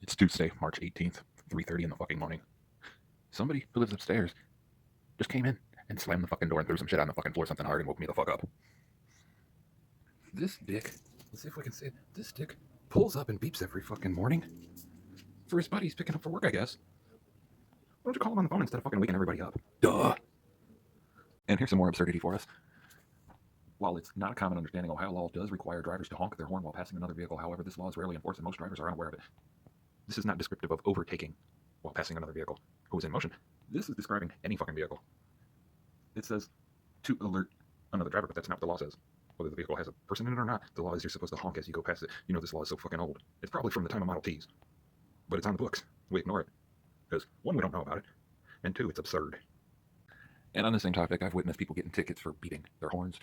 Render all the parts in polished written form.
It's Tuesday, March 18th, 3:30 in the fucking morning. Somebody who lives upstairs just came in and slammed the fucking door and threw some shit on the fucking floor, something hard, and woke me the fuck up. This dick, let's see if we can see it. This dick pulls up and beeps every fucking morning for his buddies picking up for work, I guess. Why don't you call him on the phone instead of fucking waking everybody up? Duh. And here's some more absurdity for us. While it's not a common understanding, Ohio law does require drivers to honk their horn while passing another vehicle. However, this law is rarely enforced and most drivers are unaware of it. This is not descriptive of overtaking while passing another vehicle who is in motion. This is describing any fucking vehicle. It says to alert another driver, but that's not what the law says. Whether the vehicle has a person in it or not, the law is you're supposed to honk as you go past it. You know, this law is so fucking old. It's probably from the time of Model Ts, but it's on the books. We ignore it because, one, we don't know about it, and two, it's absurd. And on the same topic, I've witnessed people getting tickets for beating their horns,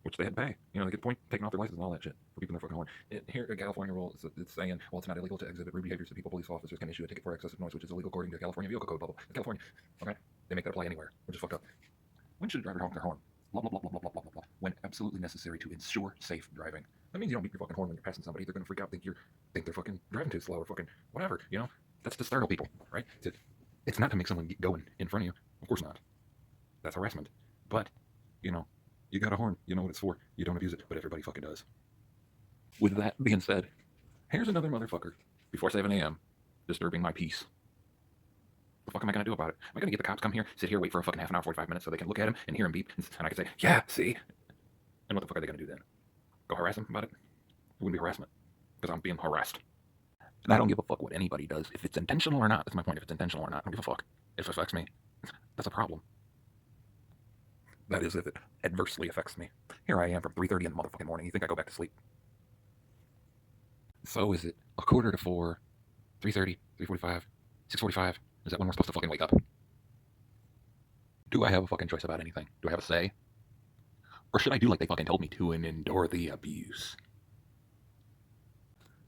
which they had to pay. You know, they get point taken off their license and all that shit for beeping their fucking horn. Here, a California rule, it's saying, well, it's not illegal to exhibit rude behaviors to people. Police officers can issue a ticket for excessive noise, which is illegal according to the California Vehicle Code. Blah, blah. California, okay? They make that apply anywhere, which is fucked up. When should a driver honk their horn? Blah, blah, blah, blah, blah, blah, blah, blah. When absolutely necessary to ensure safe driving. That means you don't beep your fucking horn when you're passing somebody. They're gonna freak out, think they're fucking driving too slow or fucking whatever, you know? That's to startle people, right? It's not to make someone get going in front of you. Of course not. That's harassment. But, you know, you got a horn, you know what it's for. You don't abuse it, but everybody fucking does. With that being said, here's another motherfucker before 7 a.m. disturbing my peace. What the fuck am I going to do about it? Am I going to get the cops come here, sit here, wait for a fucking half an hour, 45 minutes so they can look at him and hear him beep, and I can say, yeah, see? And what the fuck are they going to do then? Go harass him about it? It wouldn't be harassment, because I'm being harassed. And I don't give a fuck what anybody does. If it's intentional or not, that's my point. If it's intentional or not, I don't give a fuck. If it affects me, that's a problem. That is, if it adversely affects me. Here I am from 3:30 in the motherfucking morning. You think I go back to sleep? So is it a quarter to 4, 3:30, 3:45, 6:45? Is that when we're supposed to fucking wake up? Do I have a fucking choice about anything? Do I have a say? Or should I do like they fucking told me to and endure the abuse?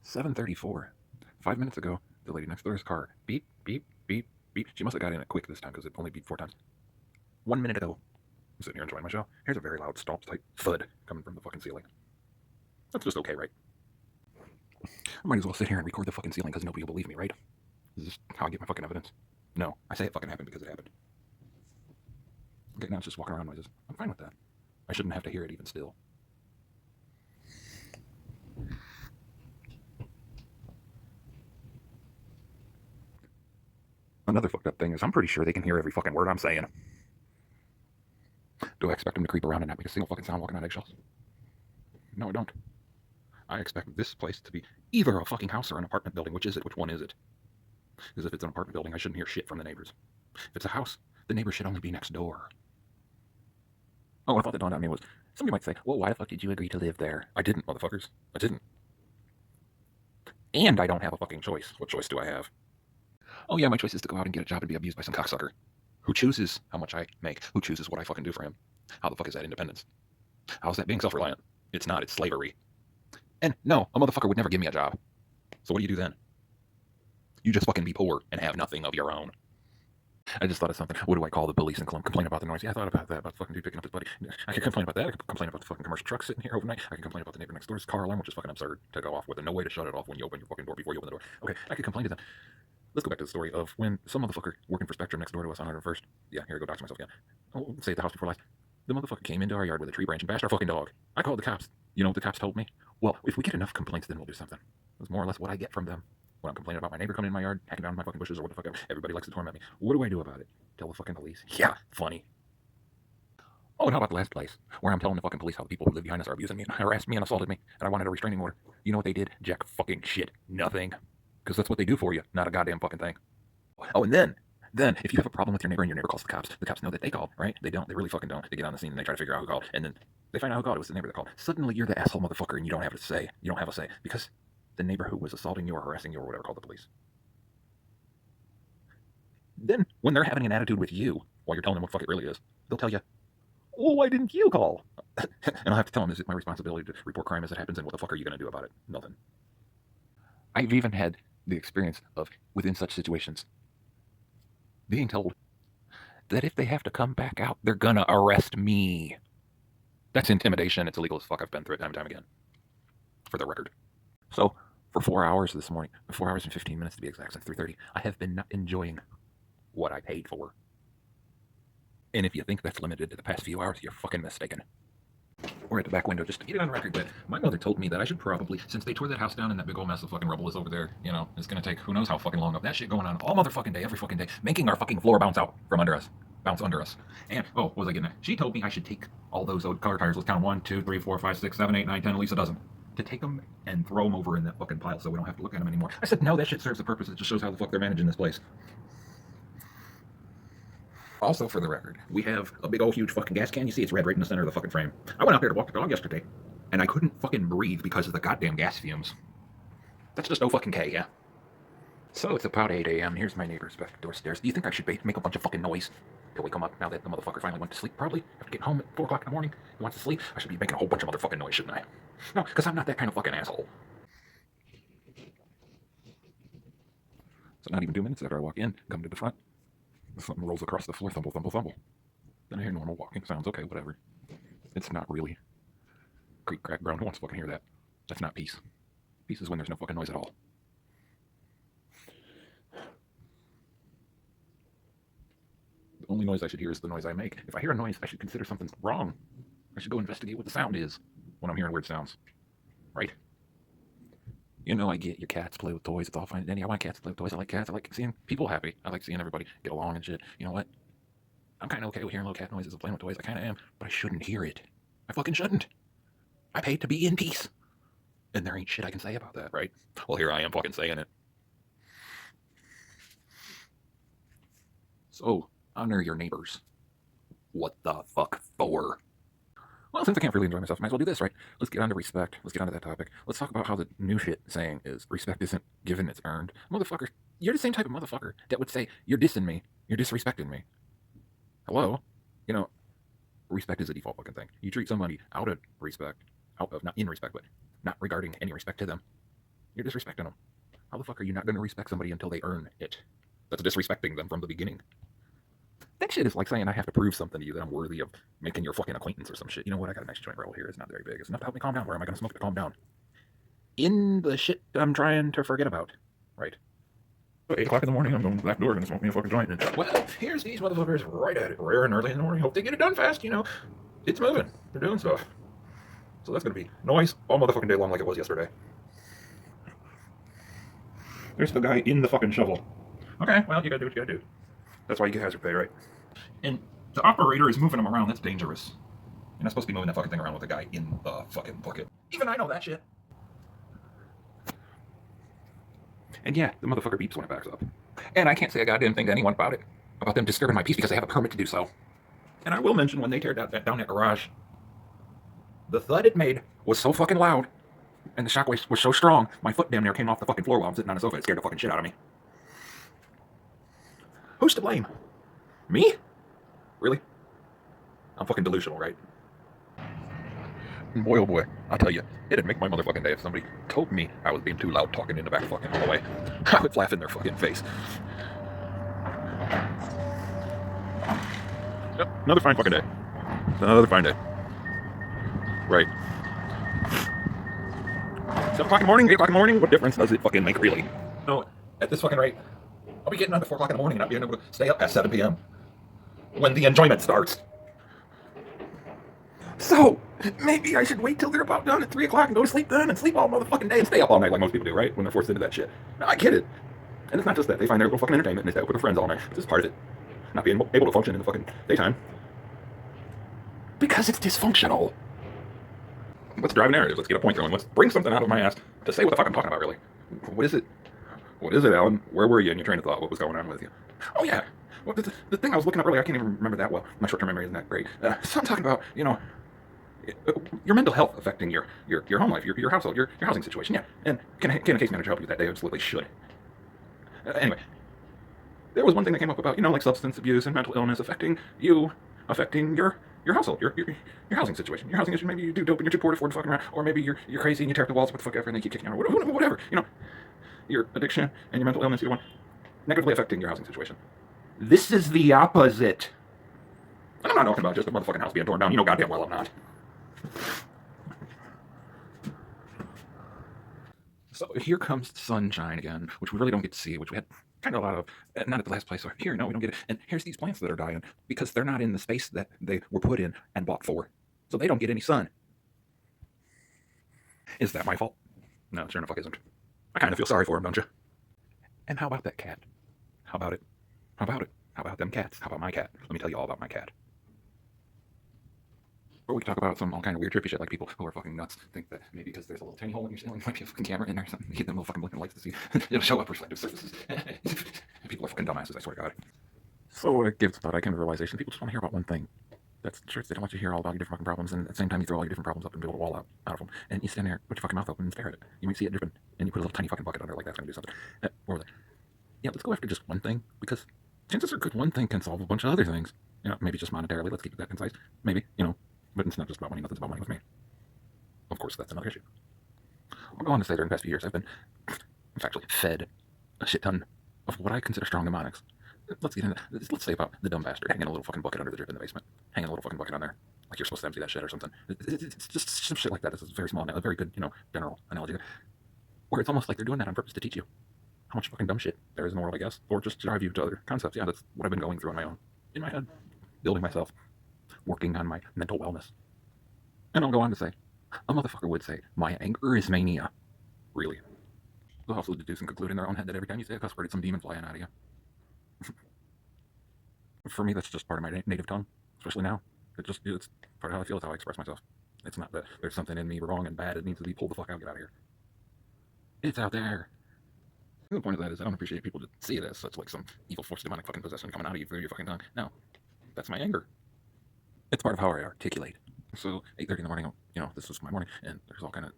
7:34. 5 minutes ago, the lady next door's car beep, beep, beep, beep. She must have got in it quick this time because it only beeped 4 times. 1 minute ago. I'm sitting here enjoying my show. Here's a very loud stomp type thud coming from the fucking ceiling. That's just okay, right? I might as well sit here and record the fucking ceiling because nobody will believe me, right? Is this how I get my fucking evidence? No, I say it fucking happened because it happened. Okay, now it's just walking around noises. I'm fine with that. I shouldn't have to hear it even still. Another fucked up thing is I'm pretty sure they can hear every fucking word I'm saying. Do I expect them to creep around and not make a single fucking sound walking on eggshells? No, I don't. I expect this place to be either a fucking house or an apartment building. Which is it? Which one is it? Because if it's an apartment building, I shouldn't hear shit from the neighbors. If it's a house, the neighbors should only be next door. Oh, what I thought that dawned on me was, somebody might say, well, why the fuck did you agree to live there? I didn't, motherfuckers. I didn't. And I don't have a fucking choice. What choice do I have? Oh yeah, my choice is to go out and get a job and be abused by some cocksucker. Who chooses how much I make? Who chooses what I fucking do for him? How the fuck is that independence? How's that being self-reliant? It's not, it's slavery. And no, a motherfucker would never give me a job. So what do you do then? You just fucking be poor and have nothing of your own. I just thought of something. What do I call the police and complain about the noise? Yeah, I thought about that, about the fucking dude picking up his buddy. I could complain about that. I could complain about the fucking commercial truck sitting here overnight. I could complain about the neighbor next door's car alarm, which is fucking absurd to go off with, and no way to shut it off when you open your fucking door before you open the door. Okay, I could complain to them. Let's go back to the story of when some motherfucker working for Spectrum next door to us on 101st. Yeah, here I go, doxing myself again. Oh, say at the house before last. The motherfucker came into our yard with a tree branch and bashed our fucking dog. I called the cops. You know what the cops told me? Well, if we get enough complaints, then we'll do something. It was more or less what I get from them. When I'm complaining about my neighbor coming in my yard, hacking down my fucking bushes or what the fuck ever. Everybody likes to torment me. What do I do about it? Tell the fucking police. Yeah, funny. Oh, and how about the last place? Where I'm telling the fucking police how the people who live behind us are abusing me and harassed me and assaulted me, and I wanted a restraining order. You know what they did? Jack fucking shit. Nothing. Because that's what they do for you, not a goddamn fucking thing. Oh, and then, if you have a problem with your neighbor and your neighbor calls the cops know that they called, right? They don't. They really fucking don't. They get on the scene and they try to figure out who called, and then they find out who called. It was the neighbor that called. Suddenly, you're the asshole motherfucker, and you don't have a say. You don't have a say because the neighbor who was assaulting you or harassing you or whatever called the police. Then, when they're having an attitude with you while you're telling them what the fuck it really is, they'll tell you, "Oh, why didn't you call?" And I'll have to tell them, "Is it my responsibility to report crime as it happens? And what the fuck are you going to do about it? Nothing." I've even had the experience of, within such situations, being told that if they have to come back out, they're gonna arrest me. That's intimidation. It's illegal as fuck. I've been through it time and time again. For the record. So, For 4 hours this morning, 4 hours and 15 minutes to be exact, since 3:30, I have been not enjoying what I paid for. And if you think that's limited to the past few hours, you're fucking mistaken. Or at the back window, just to get it on record that my mother told me that I should probably, since they tore that house down and that big old mess of fucking rubble is over there, it's gonna take who knows how fucking long of that shit going on all motherfucking day, every fucking day, making our fucking floor bounce out from under us. Bounce under us. And, what was I getting at? She told me I should take all those old car tires, let's count 1, 2, 3, 4, 5, 6, 7, 8, 9, 10, at least a dozen, to take them and throw them over in that fucking pile so we don't have to look at them anymore. I said, no, that shit serves a purpose. It just shows how the fuck they're managing this place. Also, for the record, we have a big old huge fucking gas can. You see it's red right in the center of the fucking frame. I went out there to walk the dog yesterday, and I couldn't fucking breathe because of the goddamn gas fumes. That's just O-fucking-K, yeah? So it's about 8 a.m. Here's my neighbor's back doorstairs. Do you think I should make a bunch of fucking noise till we come up now that the motherfucker finally went to sleep? Probably. After getting home at 4 o'clock in the morning, he wants to sleep. I should be making a whole bunch of motherfucking noise, shouldn't I? No, because I'm not that kind of fucking asshole. So not even 2 minutes after I walk in, come to the front, something rolls across the floor, thumble, thumble, thumble. Then I hear normal walking sounds. Okay, whatever. It's not really creak, crack, groan. Who wants to fucking hear that? That's not peace. Peace is when there's no fucking noise at all. The only noise I should hear is the noise I make. If I hear a noise, I should consider something's wrong. I should go investigate what the sound is when I'm hearing weird sounds. Right? I get your cats play with toys. It's all fine and dandy. I want cats to play with toys. I like cats. I like seeing people happy. I like seeing everybody get along and shit. You know what? I'm kind of okay with hearing little cat noises and playing with toys. I kind of am. But I shouldn't hear it. I fucking shouldn't. I paid to be in peace. And there ain't shit I can say about that, right? Well, here I am fucking saying it. So, honor your neighbors. What the fuck for? Well, since I can't really enjoy myself, might as well do this, right? Let's get on to respect. Let's get on to that topic. Let's talk about how the new shit saying is respect isn't given, it's earned. Motherfucker, you're the same type of motherfucker that would say, you're dissing me, you're disrespecting me. Hello? Respect is a default fucking thing. You treat somebody out of respect, not in respect, but not regarding any respect to them, you're disrespecting them. How the fuck are you not going to respect somebody until they earn it? That's disrespecting them from the beginning. That shit is like saying I have to prove something to you that I'm worthy of making your fucking acquaintance or some shit. You know what? I got a nice joint roll here. It's not very big. It's enough to help me calm down. Where am I going to smoke it to calm down? In the shit I'm trying to forget about. Right. So 8 o'clock in the morning, I'm going to the back door and smoke me a fucking joint. And, well, here's these motherfuckers right at it. Rare and early in the morning. Hope they get it done fast, It's moving. They're doing stuff. So that's going to be noise all motherfucking day long like it was yesterday. There's the guy in the fucking shovel. Okay, well, you gotta do what you gotta do. That's why you get hazard pay, right? And the operator is moving them around. That's dangerous. You're not supposed to be moving that fucking thing around with a guy in the fucking bucket. Even I know that shit. And yeah, the motherfucker beeps when it backs up. And I can't say a goddamn thing to anyone about it. About them disturbing my peace because they have a permit to do so. And I will mention when they tear down that garage, the thud it made was so fucking loud, and the shockwave was so strong, my foot damn near came off the fucking floor while I'm sitting on the sofa. It scared the fucking shit out of me. Who's to blame? Me? Really? I'm fucking delusional, right? Boy, oh boy, I'll tell you, it'd make my motherfucking day if somebody told me I was being too loud talking in the back fucking hallway. I would laugh in their fucking face. Yep, another fine fucking day. Another fine day. Right. 7 o'clock in the morning, 8 o'clock in the morning, what difference does it fucking make, really? No, at this fucking rate, I'll be getting up at 4 o'clock in the morning and not being able to stay up past 7 p.m. when the enjoyment starts. So, maybe I should wait till they're about done at 3 o'clock and go to sleep then and sleep all motherfucking day and stay up all night like most people do, right? When they're forced into that shit. No, I get it. And it's not just that. They find their little fucking entertainment and they stay up with their friends all night. It's just part of it. Not being able to function in the fucking daytime. Because it's dysfunctional. Let's drive narrative. Let's get a point going. Let's bring something out of my ass to say what the fuck I'm talking about, really. What is it? What is it, Alan? Where were you in your train of thought? What was going on with you? Oh, yeah. Well, the thing I was looking up earlier, I can't even remember that well. My short-term memory isn't that great. So I'm talking about, your mental health affecting your home life, your household, your housing situation. Yeah. And can a case manager help you with that? They absolutely should. Anyway, there was one thing that came up about, like substance abuse and mental illness affecting your household, your housing situation. Your housing issue, maybe you do dope and you're too poor to afford to fucking around, or maybe you're crazy and you tear up the walls with the fuck ever and they keep kicking you out, whatever. Your addiction and your mental illness, either one, negatively affecting your housing situation. This is the opposite. And I'm not talking about just the motherfucking house being torn down. You know goddamn well I'm not. So here comes the sunshine again, which we really don't get to see, which we had kind of a lot of, not at the last place. So here, no, we don't get it. And here's these plants that are dying because they're not in the space that they were put in and bought for. So they don't get any sun. Is that my fault? No, sure enough, fuck isn't. I kind of feel sorry for him, don't you? And how about that cat? How about it? How about it? How about them cats? How about my cat? Let me tell you all about my cat. Or we could talk about some all kind of weird trippy shit, like people who are fucking nuts think that maybe because there's a little tiny hole in your ceiling, there might be a fucking camera in there or something. You get them little fucking blinking lights to see. It'll show up reflective surfaces. People are fucking dumbasses, I swear to God. So it gives thought I came to the realization people just want to hear about one thing. That's the truth. They don't want you to hear all about your different fucking problems, and at the same time you throw all your different problems up and build a wall out of them. And you stand there, put your fucking mouth open and stare at it. You might see it dripping, and you put a little tiny fucking bucket under, like that's gonna do something. Or like, yeah, let's go after just one thing, because chances are good one thing can solve a bunch of other things. You know, maybe just monetarily, let's keep it that concise. Maybe, you know, but it's not just about money, nothing's about money with me. Of course, that's another issue. I'll go on to say during the past few years, I've actually fed a shit ton of what I consider strong mnemonics. Let's get into that. Let's say about the dumb bastard hanging a little fucking bucket under the drip in the basement. Hanging a little fucking bucket on there. Like you're supposed to empty that shit or something. It's just some shit like that. It's a very small, a very good, you know, general analogy. Where it's almost like they're doing that on purpose to teach you how much fucking dumb shit there is in the world, I guess. Or just drive you to other concepts. Yeah, that's what I've been going through on my own. In my head. Building myself. Working on my mental wellness. And I'll go on to say, a motherfucker would say, my anger is mania. Really. They'll also deduce and conclude in their own head that every time you say a cuss word, it's some demon flying out of you. For me, that's just part of my native tongue, especially now. It's part of how I feel, it's how I express myself. It's not that there's something in me wrong and bad, it needs to be pulled the fuck out, get out of here. It's out there. The point of that is I don't appreciate people to see it as such like some evil force, demonic fucking possession coming out of you through your fucking tongue. No, that's my anger. It's part of how I articulate. So 8:30 in the morning, you know, this was my morning, and there's all kind of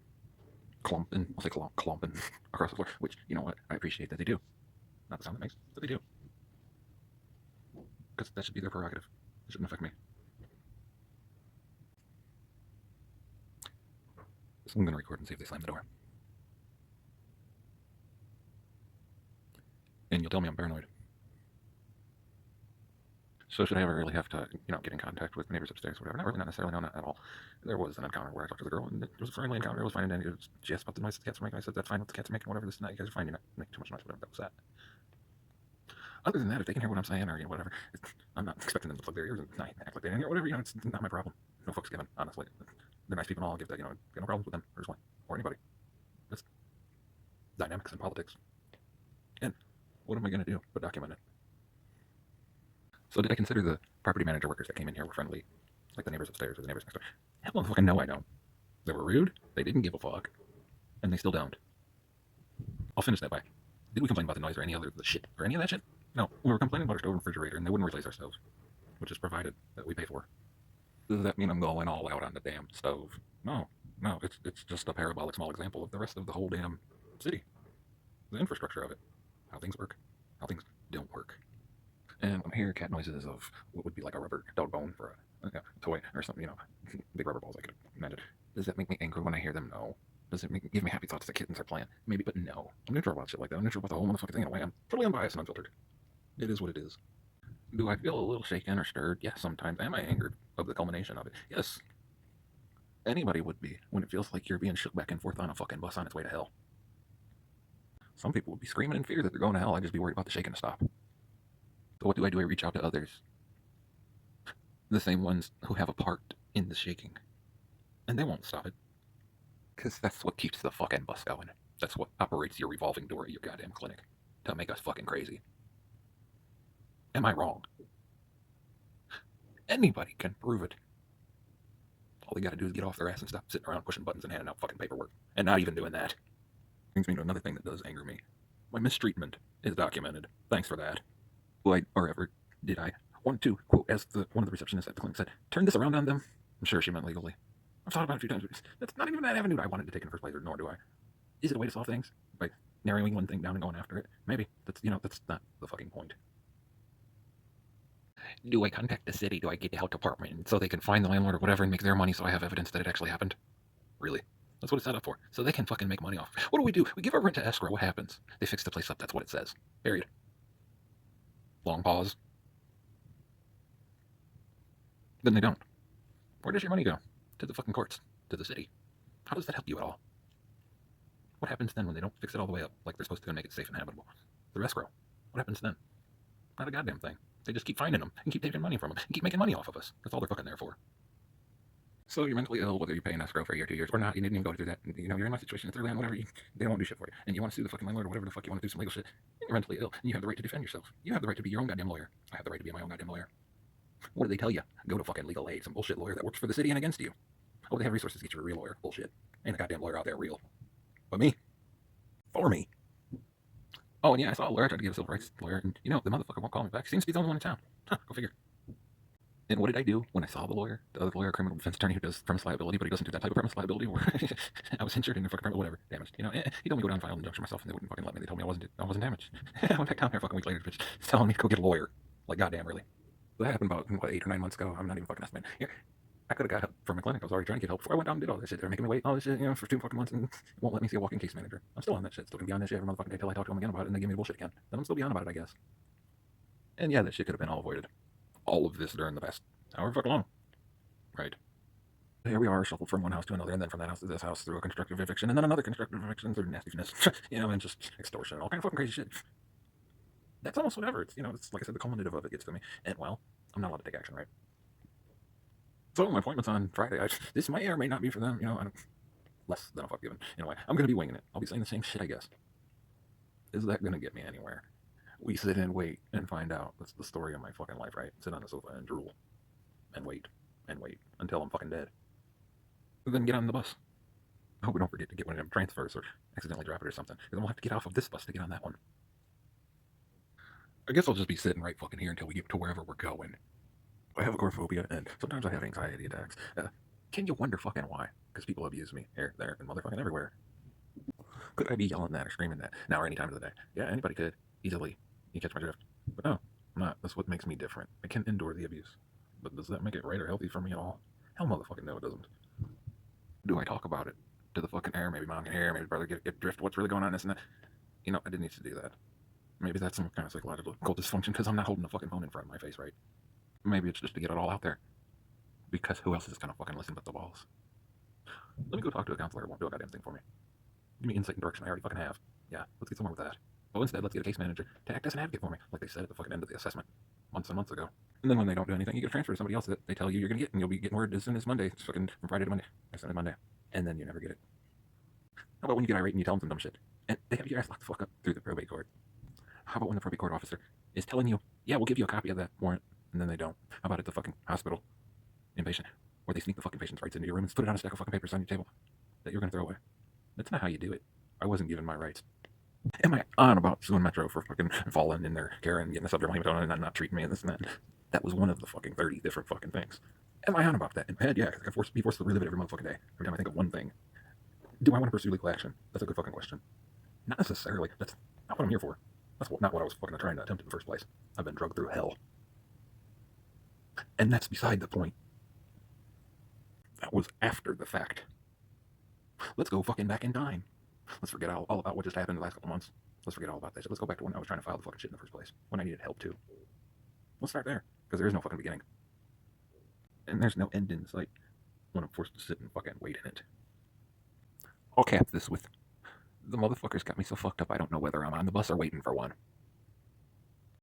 clumping, I'll say clumping across the floor, which, you know what, I appreciate that they do. Not the sound that makes, but they do. Because that should be their prerogative. It shouldn't affect me. So I'm going to record and see if they slam the door. And you'll tell me I'm paranoid. So should I ever really have to, you know, get in contact with neighbors upstairs or whatever? Not really, not necessarily, no, not at all. There was an encounter where I talked to the girl, and it was a friendly encounter. It was fine, and she asked about the noise the cats were making. I said, that's fine, what the cats are making, whatever this is, you guys are fine, you're not making too much noise, whatever, that was that. Other than that, if they can hear what I'm saying or, you know, whatever, I'm not expecting them to plug their ears and act like they didn't hear whatever, you know, it's not my problem. No fucks given, honestly. They're nice people and all, I'll give that, you know, got no problems with them personally, or anybody. That's dynamics in politics. And what am I going to do but document it? So did I consider the property manager workers that came in here were friendly, like the neighbors upstairs or the neighbors next door? Hell, fucking no, I don't. They were rude, they didn't give a fuck, and they still don't. I'll finish that by, did we complain about the noise or any other shit, or any of that shit? No, we were complaining about our stove and refrigerator, and they wouldn't replace our stove, which is provided that we pay for. Does that mean I'm going all out on the damn stove? No, no, it's just a parabolic small example of the rest of the whole damn city. The infrastructure of it. How things work. How things don't work. And when I hear cat noises of what would be like a rubber dog bone for a toy or something, you know, big rubber balls I could imagine. Does that make me angry when I hear them? No. Does it give me happy thoughts that kittens are playing? Maybe, but no. I'm neutral about shit like that. I'm neutral about the whole motherfucking thing in a way. I'm totally unbiased and unfiltered. It is what it is. Do I feel a little shaken or stirred? Yes, sometimes. Am I angered of the culmination of it? Yes. Anybody would be when it feels like you're being shook back and forth on a fucking bus on its way to hell. Some people would be screaming in fear that they're going to hell. I'd just be worried about the shaking to stop. So what do? I reach out to others. The same ones who have a part in the shaking. And they won't stop it. Because that's what keeps the fucking bus going. That's what operates your revolving door at your goddamn clinic. To make us fucking crazy. Am I wrong? Anybody can prove it. All they gotta do is get off their ass and stop sitting around pushing buttons and handing out fucking paperwork. And not even doing that. Brings me to another thing that does anger me. My mistreatment is documented. Thanks for that. Or ever did I want to, quote, as one of the receptionists at the clinic said, turn this around on them? I'm sure she meant legally. I've thought about it a few times. That's not even that avenue I wanted to take in the first place, nor do I. Is it a way to solve things? By narrowing one thing down and going after it? Maybe. That's not the fucking point. Do I contact the city? Do I get the health department so they can find the landlord or whatever and make their money so I have evidence that it actually happened? Really? That's what it's set up for. So they can fucking make money off. What do? We give our rent to escrow. What happens? They fix the place up. That's what it says. Period. Long pause. Then they don't. Where does your money go? To the fucking courts. To the city. How does that help you at all? What happens then when they don't fix it all the way up like they're supposed to and make it safe and habitable? The escrow. What happens then? Not a goddamn thing. They just keep finding them and keep taking money from them and keep making money off of us. That's all they're fucking there for. So you're mentally ill, whether you pay an escrow for a year, 2 years, or not. You didn't even go through that. You know, you're in my situation. It's their land, whatever. They won't do shit for you, and you want to sue the fucking landlord or whatever the fuck you want to do, some legal shit. You're mentally ill, and you have the right to defend yourself. You have the right to be your own goddamn lawyer. I have the right to be my own goddamn lawyer. What do they tell you? Go to fucking legal aid, some bullshit lawyer that works for the city and against you. Oh, they have resources to get you a real lawyer. Bullshit. Ain't a goddamn lawyer out there real. But me. For me. Oh, and yeah, I saw a lawyer try to get a civil rights lawyer, and you know, the motherfucker won't call me back. Seems to be the only one in town. Huh, go figure. And what did I do when I saw the lawyer, the other lawyer, criminal defense attorney who does premise liability, but he doesn't do that type of premise liability where I was injured and fucking whatever, damaged. You know, he told me to go down and file an injunction myself, and they wouldn't fucking let me. They told me I wasn't damaged. I went back down there a fucking week later, bitch, telling me to go get a lawyer. Like, goddamn, really. That happened about, 8 or 9 months ago. I'm not even fucking estimating. Here, I could have got help from a clinic. I was already trying to get help before I went down and did all this shit. They're making me wait all this shit, you know, for 2 fucking months and won't let me see a walking case manager. I'm still on that shit. Still gonna be on that shit every motherfucking day till I talk to them again about it and they give me the bullshit again. Then I'm still be on about it, I guess. And yeah, that shit could have been all avoided. All of this during the past however fucking long. Right. Here we are, shuffled from one house to another, and then from that house to this house through a constructive eviction, and then another constructive eviction through nastiness, you know, and just extortion, all kind of fucking crazy shit. That's almost whatever. It's, you know, it's like I said, the cumulative of it gets to me. And well, I'm not allowed to take action, right? So my appointment's on Friday. This may or may not be for them, you know. Less than a fuck given. Anyway, I'm gonna be winging it. I'll be saying the same shit, I guess. Is that gonna get me anywhere? We sit and wait and find out. That's the story of my fucking life, right? Sit on the sofa and drool. And wait. And wait. Until I'm fucking dead. Then get on the bus. I hope we don't forget to get one of them transfers or accidentally drop it or something. Because then we'll have to get off of this bus to get on that one. I guess I'll just be sitting right fucking here until we get to wherever we're going. I have agoraphobia, and sometimes I have anxiety attacks. Can you wonder fucking why? Because people abuse me here, there, and motherfucking everywhere. Could I be yelling that or screaming that now or any time of the day? Yeah, anybody could. Easily. You catch my drift. But no, I'm not. That's what makes me different. I can endure the abuse. But does that make it right or healthy for me at all? Hell motherfucking no, it doesn't. Do I talk about it to the fucking air? Maybe mom can hear, maybe brother get drift. What's really going on? This and that. You know, I didn't need to do that. Maybe that's some kind of psychological dysfunction because I'm not holding a fucking phone in front of my face, right? Maybe it's just to get it all out there. Because who else is gonna fucking listen but the balls? Let me go talk to a counselor. It won't do a goddamn thing for me. Give me insight and direction I already fucking have. Yeah, let's get somewhere with that. Well, instead, let's get a case manager to act as an advocate for me, like they said at the fucking end of the assessment months and months ago. And then when they don't do anything, you get a transfer to somebody else that they tell you you're gonna get, and you'll be getting word as soon as Monday. It's fucking from Friday to Monday. Or Sunday to Monday. And then you never get it. How about when you get irate and you tell them some dumb shit? And they have your ass locked the fuck up through the probate court. How about when the probate court officer is telling you, yeah, we'll give you a copy of that warrant, and then they don't? How about at the fucking hospital, inpatient, where they sneak the fucking patient's rights into your room and put it on a stack of fucking papers on your table that you're gonna throw away? That's not how you do it. I wasn't given my rights. Am I on about suing Metro for fucking falling in their care and getting a subdermal hematoma and not treating me and this and that? That was one of the fucking 30 different fucking things. Am I on about that? In my head, yeah, because I can be forced to relive it every motherfucking day. Every time I think of one thing. Do I want to pursue legal action? That's a good fucking question. Not necessarily. That's not what I'm here for. That's not what I was fucking trying to attempt in the first place. I've been drugged through hell. And that's beside the point. That was after the fact. Let's go fucking back in time. Let's forget all about what just happened in the last couple months. Let's forget all about that shit. Let's go back to when I was trying to file the fucking shit in the first place. When I needed help too. Let's start there. Because there is no fucking beginning. And there's no end in sight when I'm forced to sit and fucking wait in it. I'll cap this with the motherfuckers got me so fucked up I don't know whether I'm on the bus or waiting for one.